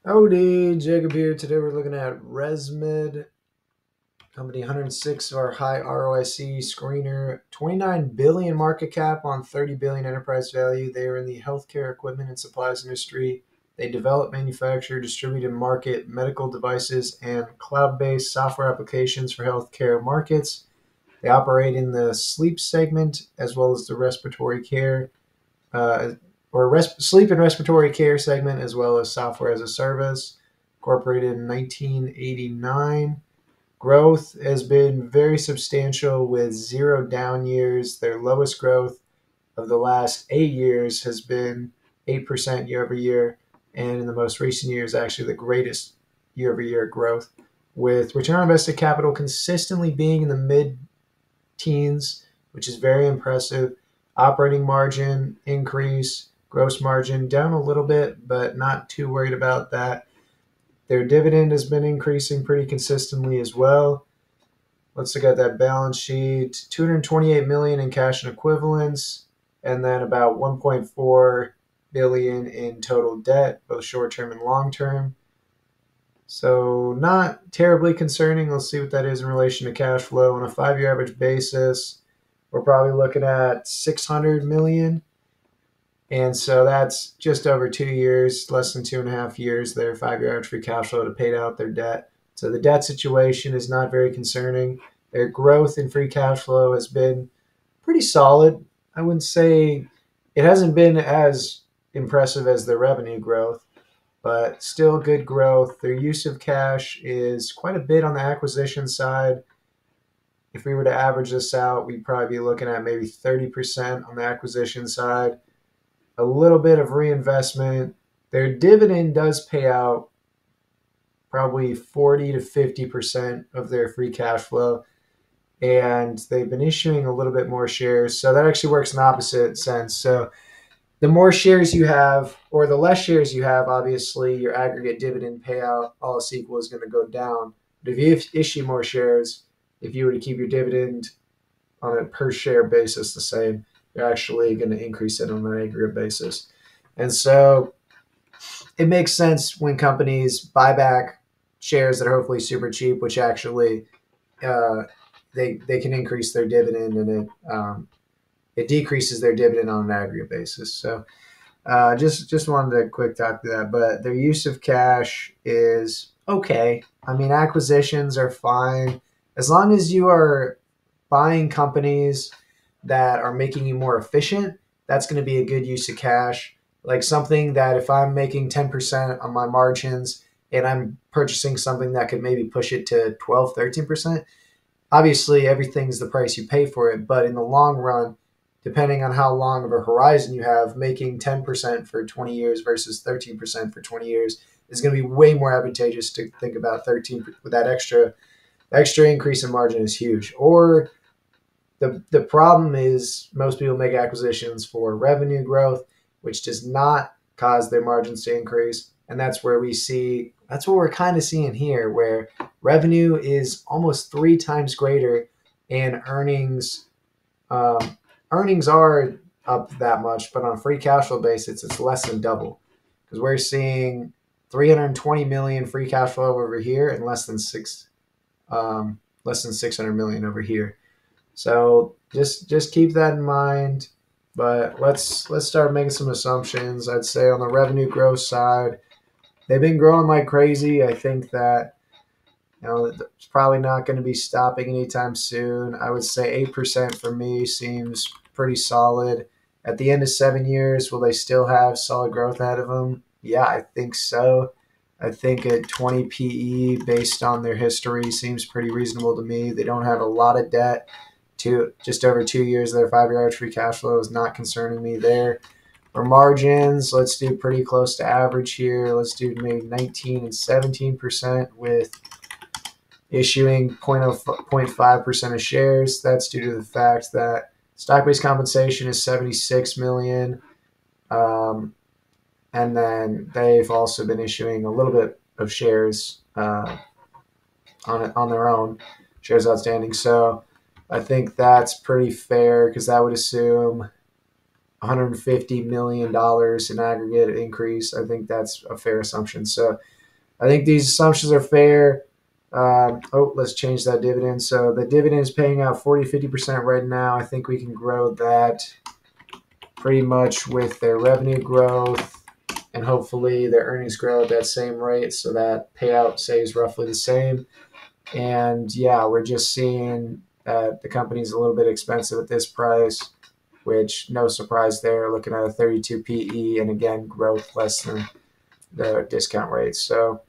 Howdy, Jacob here. Today we're looking at Resmed, company 106 of our high ROIC screener, 29 billion market cap on 30 billion enterprise value. They are in the healthcare equipment and supplies industry. They develop, manufacture, distribute, and market medical devices and cloud-based software applications for healthcare markets. They operate in the sleep segment as well as the respiratory care uh, sleep and respiratory care segment, as well as software as a service. Incorporated in 1989. Growth has been very substantial with zero down years. Their lowest growth of the last 8 years has been 8% year over year. And in the most recent years, actually the greatest year over year growth, with return on invested capital consistently being in the mid teens, which is very impressive. Operating margin increase, gross margin down a little bit, but not too worried about that. Their dividend has been increasing pretty consistently as well. Let's look at that balance sheet. 228 million in cash and equivalents, and then about 1.4 billion in total debt, both short-term and long-term. So not terribly concerning. Let's see what that is in relation to cash flow on a 5-year average basis. We're probably looking at 600 million. And so that's just over 2 years, less than 2.5 years, their 5-year average free cash flow to pay out their debt. So the debt situation is not very concerning. Their growth in free cash flow has been pretty solid. I wouldn't say it hasn't been as impressive as their revenue growth, but still good growth. Their use of cash is quite a bit on the acquisition side. If we were to average this out, we'd probably be looking at maybe 30% on the acquisition side, a little bit of reinvestment. Their dividend does pay out probably 40 to 50% of their free cash flow, and they've been issuing a little bit more shares. So that actually works in the opposite sense. So the more shares you have, or the less shares you have, obviously your aggregate dividend payout, all else equal, is going to go down. But if you issue more shares, if you were to keep your dividend on a per share basis the same, you're actually going to increase it on an aggregate basis. And so it makes sense when companies buy back shares that are hopefully super cheap, which actually uh, they can increase their dividend, and it decreases their dividend on an aggregate basis. So just wanted to quick talk to that, but their use of cash is okay. I mean, acquisitions are fine as long as you are buying companies that are making you more efficient. That's going to be a good use of cash. Like something that if I'm making 10% on my margins and I'm purchasing something that could maybe push it to 12, 13%, obviously everything's the price you pay for it. But in the long run, depending on how long of a horizon you have, making 10% for 20 years versus 13% for 20 years is going to be way more advantageous to think about 13 with that extra increase in margin is huge. Or the problem is most people make acquisitions for revenue growth, which does not cause their margins to increase. And that's what we're kind of seeing here, where revenue is almost 3 times greater and earnings are up that much, but on a free cash flow basis, it's less than double, because we're seeing 320 million free cash flow over here and less than 600 million over here. So just keep that in mind. But let's start making some assumptions. I'd say on the revenue growth side, they've been growing like crazy. I think that it's probably not going to be stopping anytime soon. I would say 8% for me seems pretty solid. At the end of 7 years, will they still have solid growth ahead of them? Yeah, I think so. I think at 20 PE, based on their history, seems pretty reasonable to me. They don't have a lot of debt. Just over 2 years, their 5-year average free cash flow is not concerning me there. For margins, let's do pretty close to average here. Let's do maybe 19 and 17% with issuing 0.5% of shares. That's due to the fact that stock-based compensation is 76 million. And then they've also been issuing a little bit of shares on their own, shares outstanding. So I think that's pretty fair, because that would assume $150 million in aggregate increase. I think that's a fair assumption. So I think these assumptions are fair. Let's change that dividend. So the dividend is paying out 40-50% right now. I think we can grow that pretty much with their revenue growth, and hopefully their earnings grow at that same rate, so that payout stays roughly the same. And yeah, we're just seeing that the company's a little bit expensive at this price, which no surprise there, looking at a 32 PE, and again, growth less than the discount rate. So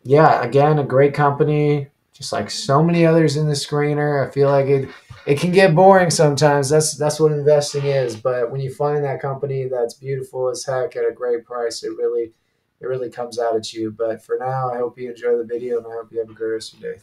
yeah, again, a great company, just like so many others in the screener. I feel like it can get boring sometimes. That's what investing is. But when you find that company that's beautiful as heck at a great price, it really comes out at you. But for now, I hope you enjoy the video, and I hope you have a great rest of your day.